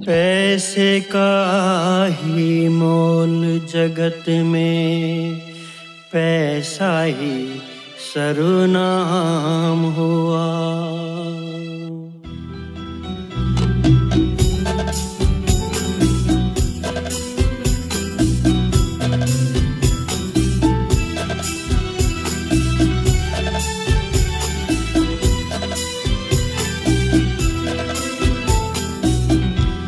पैसे का ही मोल जगत में, पैसा ही सर्वनाम हुआ।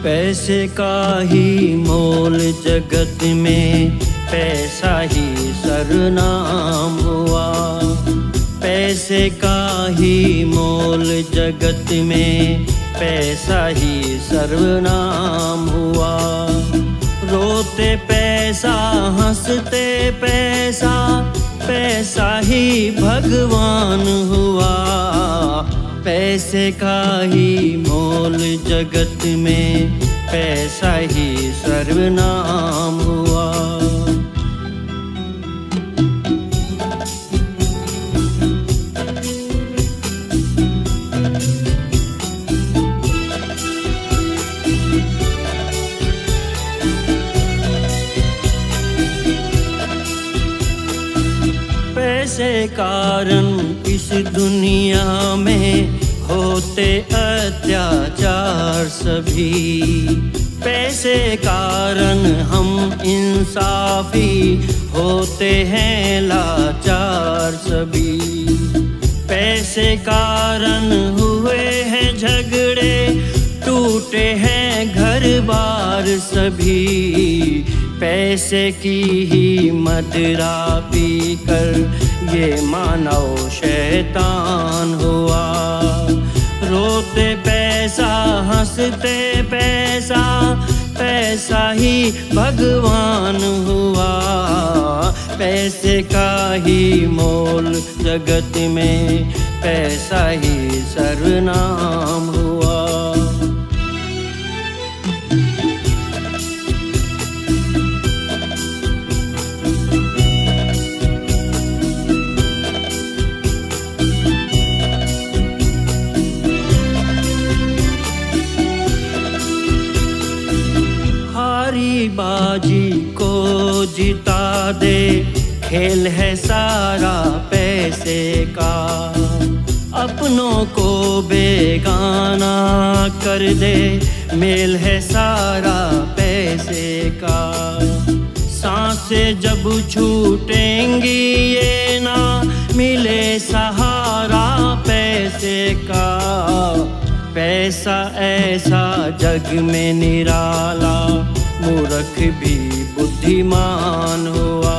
पैसे का ही मोल जगत में, पैसा ही सर्वनाम हुआ। पैसे का ही मोल जगत में, पैसा ही सर्वनाम हुआ। रोते पैसा, हंसते पैसा, पैसा ही भगवान हुआ। पैसे का ही मोल जगत में, पैसा ही सर्वनाम हुआ। पैसे कारण इस दुनिया में होते अत्याचार सभी। पैसे कारण हम इंसाफी होते हैं लाचार सभी। पैसे कारण हुए हैं झगड़े, टूटे हैं घर बार सभी। पैसे की ही मदिरा पी कर ये मानव शैतान हुआ। रोते पैसा, हंसते पैसा, पैसा ही भगवान हुआ। पैसे का ही मोल जगत में, पैसा ही सर्वनाम हुआ। बाजी को जिता दे, खेल है सारा पैसे का। अपनों को बेगाना कर दे, मेल है सारा पैसे का। सांसें जब छूटेंगी ये ना मिले सहारा पैसे का। पैसा ऐसा जग में निराला, मूर्ख भी बुद्धिमान हुआ।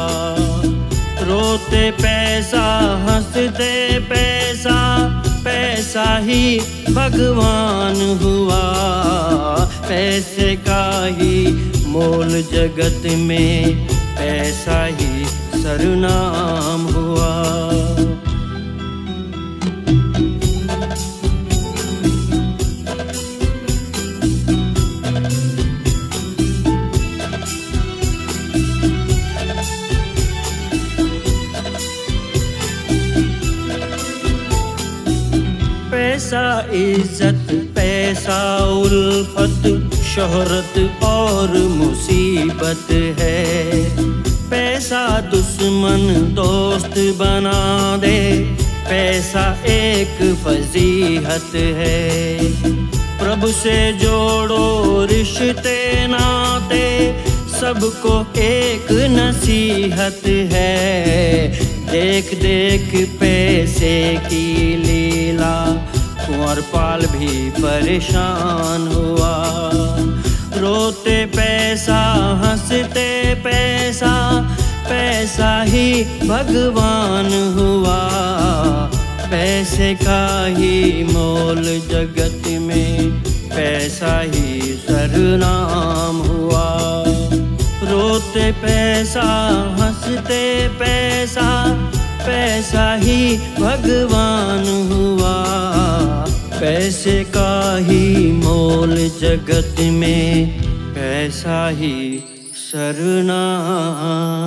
रोते पैसा, हंसते पैसा, पैसा ही भगवान हुआ। पैसे का ही मोल जगत में, पैसा ही सर्वनाम हुआ। पैसा इज्जत, पैसा उल्फत, शोहरत और मुसीबत है। पैसा दुश्मन दोस्त बना दे, पैसा एक फजीहत है। प्रभु से जोड़ो रिश्ते नाते, सबको एक नसीहत है। देख देख पैसे की लीला, कुंवरपाल भी परेशान हुआ। रोते पैसा, हंसते पैसा, पैसा ही भगवान हुआ। पैसे का ही मोल जगत में, पैसा ही सर्वनाम हुआ। रोते पैसा, हंसते पैसा, पैसा ही भगवान हुआ। पैसे का ही मोल जगत में, पैसा ही सर्वनाम